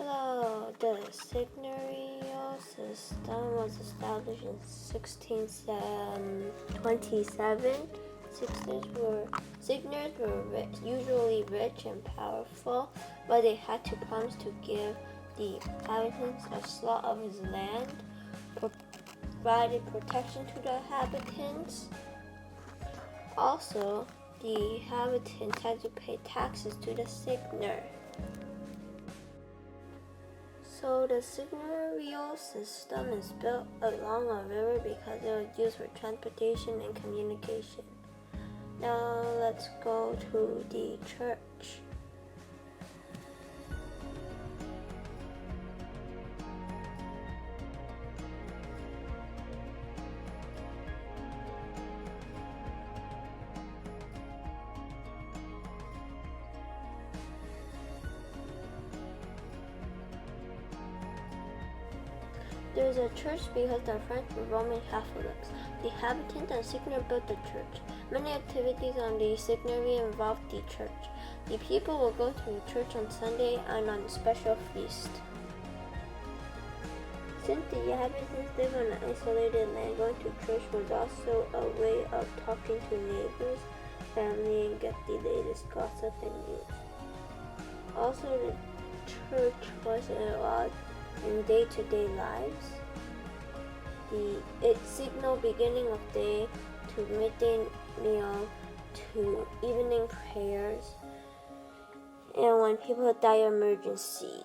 Hello, the Seigneurial system was established in 1627. Seigneurs were usually rich and powerful, but they had to promise to give the inhabitants a slot of his land, provided protection to the inhabitants. Also, the inhabitants had to pay taxes to the seigneur. So the seigneurial system is built along a river because it was used for transportation and communication. Now let's go to the church. There is a church because the French were Roman Catholics. The inhabitants and seigneur built the church. Many activities on the seigneurial involved the church. The people will go to church on Sunday and on special feast. Since the inhabitants live on an isolated land, going to church was also a way of talking to neighbors, family, and get the latest gossip and news. Also, the church was involved in day-to-day lives. It signaled beginning of day to midday meal to evening prayers and when people die emergency.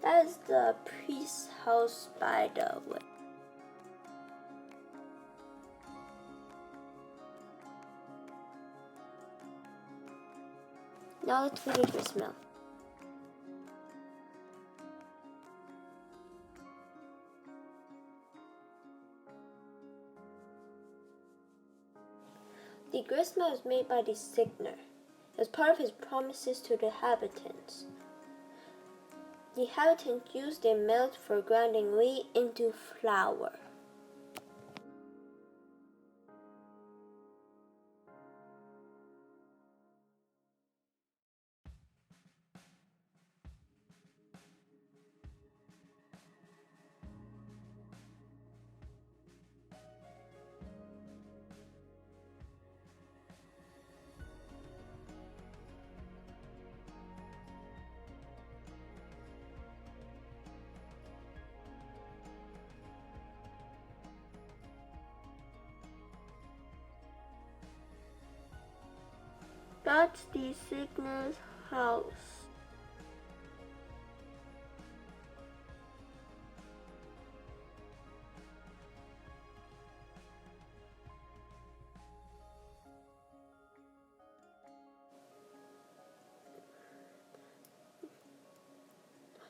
That is the priest's house, by the way. Now let's finish the smell. The gristmill was made by the seigneur as part of his promises to the inhabitants. The inhabitants used their mills for grinding wheat into flour. That's the seigneur's house.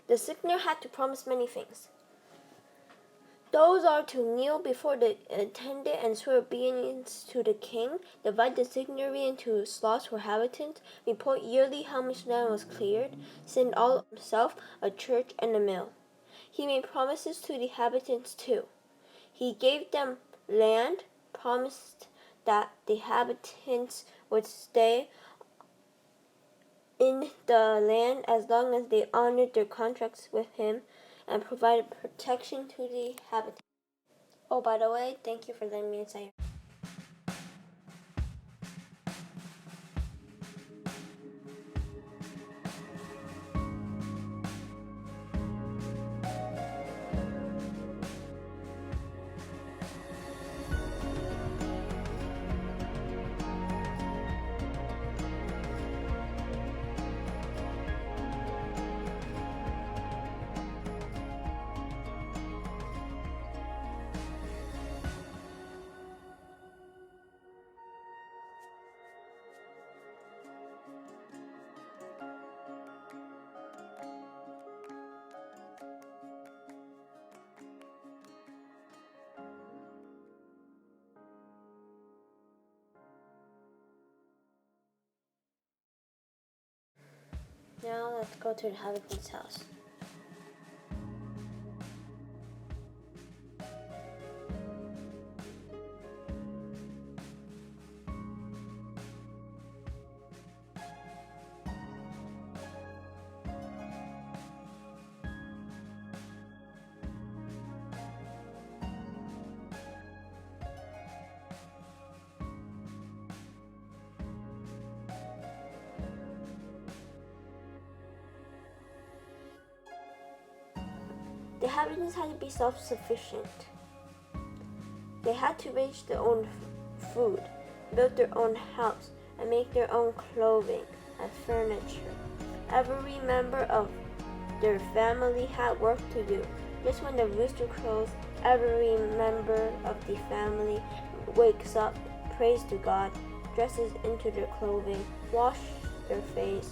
The seigneur had to promise many things. Those are to kneel before the intendant and swear obedience to the king, divide the seigneury into slots for inhabitants, report yearly how much land was cleared, send all himself, a church, and a mill. He made promises to the inhabitants too. He gave them land, promised that the inhabitants would stay in the land as long as they honored their contracts with him, and provided protection to the inhabitants. Oh, by the way, thank you for letting me inside. Now let's go to the inhabitant's house. The inhabitants had to be self-sufficient. They had to raise their own food, build their own house, and make their own clothing and furniture. Every member of their family had work to do. Just when the rooster crows, every member of the family wakes up, prays to God, dresses into their clothing, washes their face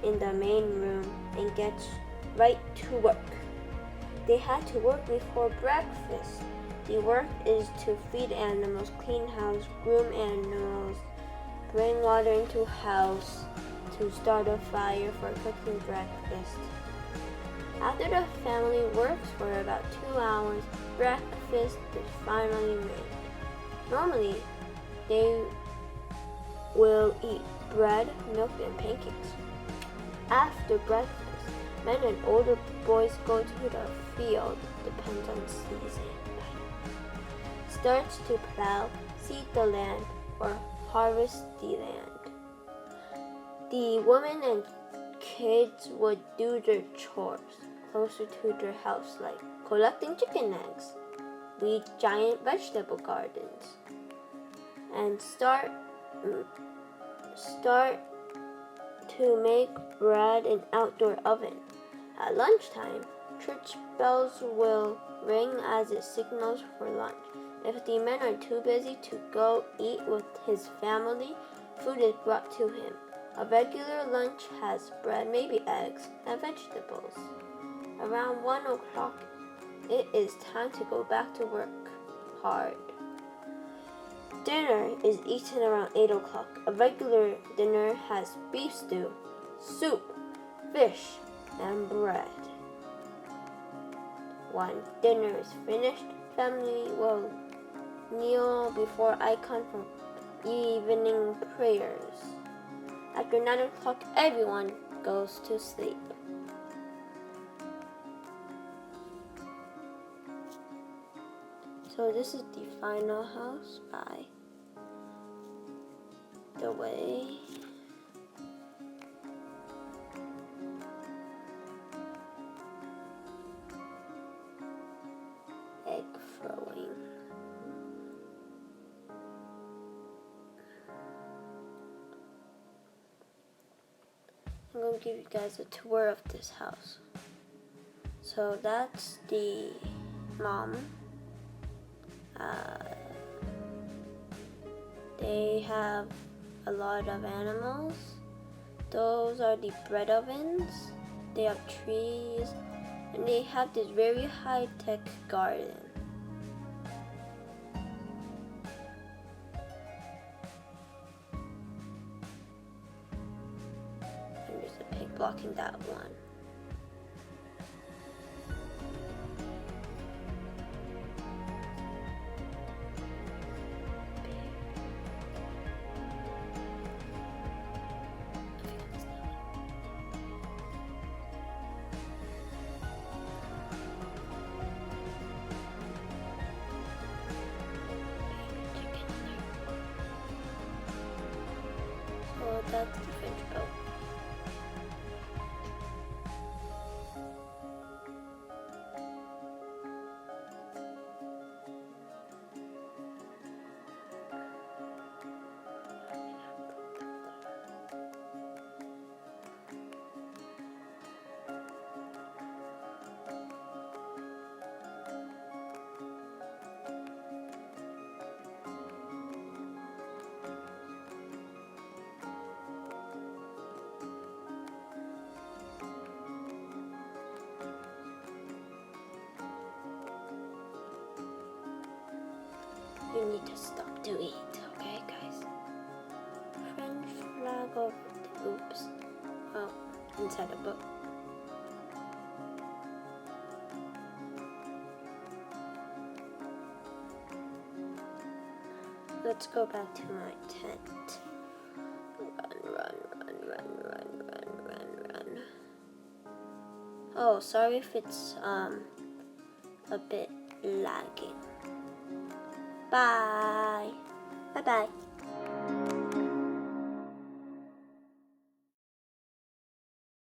in the main room, and gets right to work. They had to work before breakfast. The work is to feed animals, clean house, groom animals, bring water into house, to start a fire for cooking breakfast. After the family works for about 2 hours, breakfast is finally made. Normally, they will eat bread, milk, and pancakes. After breakfast, men and older boys go to the field, depends on season. Starts to plow, seed the land, or harvest the land. The women and kids would do their chores closer to their house, like collecting chicken eggs, weed giant vegetable gardens, and start to make bread in outdoor oven. At lunchtime, church bells will ring as it signals for lunch. If the men are too busy to go eat with his family, food is brought to him. A regular lunch has bread, maybe eggs, and vegetables. Around 1 o'clock, it is time to go back to work hard. Dinner is eaten around 8 o'clock. A regular dinner has beef stew, soup, fish, and bread. When dinner is finished, family will kneel before icon for evening prayers. After 9 o'clock, everyone goes to sleep. So this is the final house, by the way. Egg throwing. I'm going to give you guys a tour of this house. So that's the mom. They have a lot of animals. Those are the bread ovens. They have trees, and they have this very high-tech garden. And there's a pig blocking that one. So that's the French boat. You need to stop to eat, okay, guys? French flag of the oops. Oh, and inside the book. Let's go back to my tent. Run. Oh, sorry if it's a bit lagging. Bye. Bye-bye.